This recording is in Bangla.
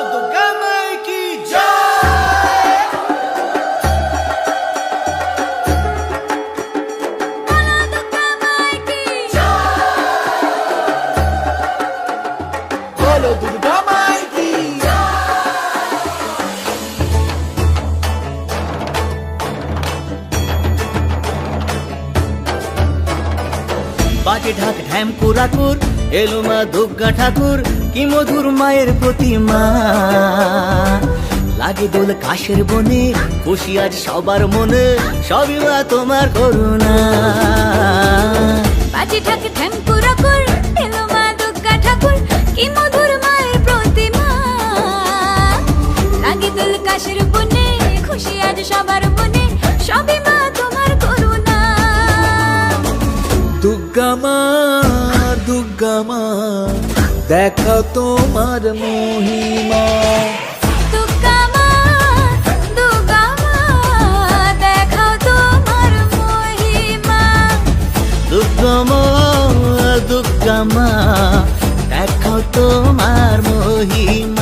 দুর্গা মাই কি জয়। বলো দুর্গা মাই কি বাজে ঢাক ঢ্যাম কুরাকুর এলো মা দুর্গা ঠাকুর কি মধুর মায়ের প্রতিমা লাগে দোল কাশের বনে খুশি আজ সবার মনে সবই মা তোমার করুণা বাজে ঢাক ঢ্যাম কুরাকুর এলো মা দুর্গা ঠাকুর কি মধুর মায়ের প্রতিমা লাগে দোল কাশের বনে খুশি আজ সবার মনে সবই মা তোমার করুণা দুর্গা মা দেখা তোমার মহিমা দুর্গা মা দেখাও তোমার মহিমা দুর্গা মা দেখাও তোমার মহিমা